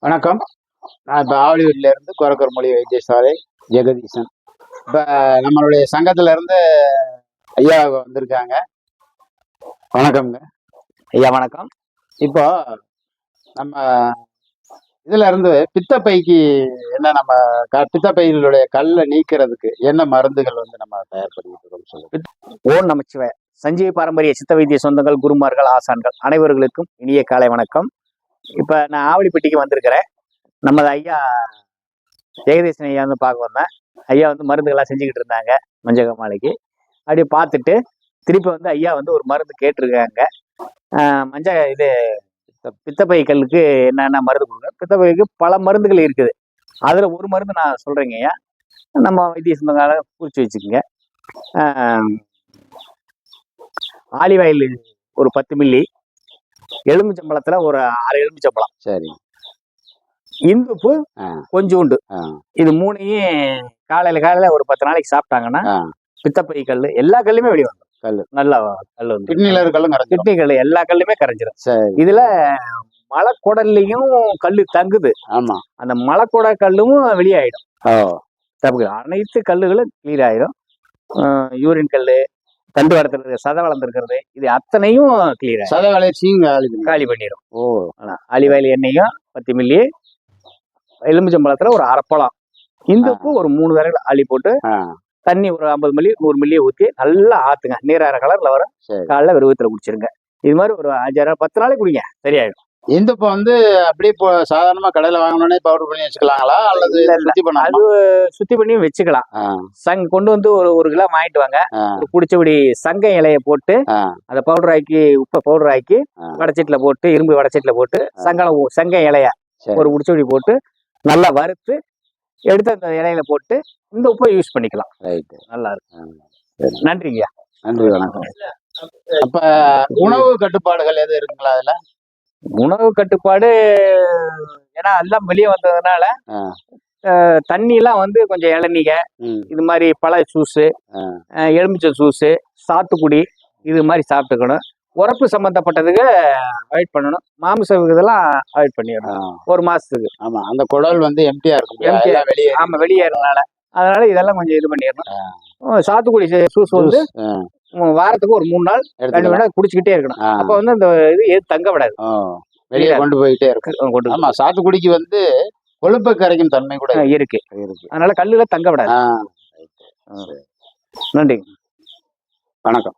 வணக்கம். நான் இப்போ ஆவலியூர்ல இருந்து கொரக்கர்மொழி வைத்தியசாலை ஜெகதீசன். இப்போ நம்மளுடைய சங்கத்துல இருந்து ஐயா வந்திருக்காங்க. வணக்கம்ங்க. ஐயா வணக்கம். இப்போ நம்ம இதுல இருந்து பித்தப்பைக்கு என்ன நம்ம பித்தப்பையினுடைய கல்லை நீக்கிறதுக்கு என்ன மருந்துகள் நம்ம தயார் பண்ணிட்டு இருக்கோம் சொல்லுங்க. ஓம் நமச்சிவாய. சஞ்சீவி பாரம்பரிய சித்த வைத்திய சொந்தங்கள், குருமார்கள், ஆசான்கள் அனைவர்களுக்கும் இனிய காலை வணக்கம். இப்ப நான் ஆவலிப்பட்டிக்கு வந்திருக்கிறேன். நமது ஐயா ஜெகதீசன் ஐயா வந்து பார்க்க வந்தேன். ஐயா வந்து மருந்துகள்லாம் செஞ்சுக்கிட்டு இருந்தாங்க மஞ்சக மாலைக்கு. அப்படியே பார்த்துட்டு திருப்பி வந்து ஐயா வந்து ஒரு மருந்து கேட்டிருக்காங்க. இது பித்தப்பை கல்லுக்கு என்னென்ன மருந்து கொடுங்க. பித்தப்பைக்கு பல மருந்துகள் இருக்குது. அதுல ஒரு மருந்து நான் சொல்றேங்க ஐயா, நம்ம வைத்திய சொந்தங்கால குறிச்சு வச்சுக்கோங்க. ஆலிவ் ஆயில் ஒரு 10 மில்லி, எலுமிச்சம்பழத்துல ஒரு 6 எலுமிச்சம்பழம், சரி, இந்துப்பு கொஞ்சோண்டு, இது மூணையும் காலையில ஒரு 10 நாளைக்கு சாப்பிட்டாங்கன்னா பித்தப்பை கல் எல்லா கல்லுமே வெளியே வந்துடும். கல் நல்லா கல் வந்து கிட்னி கல் எல்லா கல்லுமே கரைஞ்சிடும். இதுல மலைக்குடல்லையும் கல்லு தங்குது. ஆமா, அந்த மலைக்குட கல்லும் வெளியாயிடும். அனைத்து கல்லுகளும் கிளியர் ஆயிடும். யூரின் கல்லு, தண்டு வளர்த்துறது, சதை வளர்ந்துருக்கிறது, இது அத்தனையும் கிளியர், சதை வளர்ச்சியும் காலி பண்ணிடும். ஆலிவ் ஆயில் எண்ணெயும் 10 மில்லி, எலுமிச்சம்பழத்துல ஒரு 1/2 பழம், இந்துப்பு ஒரு 3 விரல் அள்ளி போட்டு தண்ணி ஒரு 50 மில்லி 100 மில்லியை ஊற்றி நல்லா ஆத்துங்க. நீராற கலர்ல வரும். காலைல வெறுவத்துல குடிச்சிருங்க. இது மாதிரி ஒரு 5 10 நாளைக்கு குடிங்க, சரியாயிடும். இந்துப்பு வந்து அப்படியே சாதாரணமா கடையில வாங்கணும்னே பவுடர் பண்ணி வச்சுக்கலாங்களா, அல்லது அது சுத்தி பண்ணியும் வச்சுக்கலாம். கொண்டு வந்து ஒரு கிலோ வாங்கிட்டு வாங்க. குடிச்சபடி சங்க இலைய போட்டு அதை பவுடர் ஆக்கி, உப்பை பவுடர் ஆக்கி வடச்சீட்டுல போட்டு, இரும்பு வடச்சீட்டுல போட்டு சங்க இலைய ஒரு குடிச்சபடி போட்டு நல்லா வறுத்து எடுத்து அந்த இலையில போட்டு இந்த உப்பை யூஸ் பண்ணிக்கலாம். நல்லா இருக்கும். நன்றிங்கய்யா. நன்றி, வணக்கம். அப்ப உணவு கட்டுப்பாடுகள் எது இருக்குங்களா அதுல? உணவு கட்டுப்பாடு, ஏன்னா எல்லாம் வெளியே வந்ததுனால தண்ணி எல்லாம் வந்து கொஞ்சம் இளநீக, இது மாதிரி பழ ஜூஸு, எலுமிச்சை ஜூஸு, சாத்துக்குடி, இது மாதிரி சாப்பிட்டுக்கணும். உரப்பு சம்பந்தப்பட்டதுக்கு அவாய்ட் பண்ணணும். மாமிச இதெல்லாம் அவாய்ட் பண்ணிடணும் ஒரு மாசத்துக்கு. ஆமா, அந்த குடல் வந்து எம்டியா இருக்கும். ஆமா, வெளியேறதுனால. அதனால இதெல்லாம் கொஞ்சம் இது பண்ணிடணும். சாத்துக்குடி ஜூஸ் வந்து வாரத்துக்கு ஒரு 3 நாள் 2 நாள் குடிச்சுக்கிட்டே இருக்கணும். அப்ப வந்து அந்த இது தங்க விடாது, வெளியே கொண்டு போயிட்டே இருக்கு. ஆமா, சாத்துக்குடிக்கு வந்து கொழுப்பை கரைக்கும் தன்மை கூட இருக்கு. அதனால கல்லுல தங்க விடாது. நன்றி, வணக்கம்.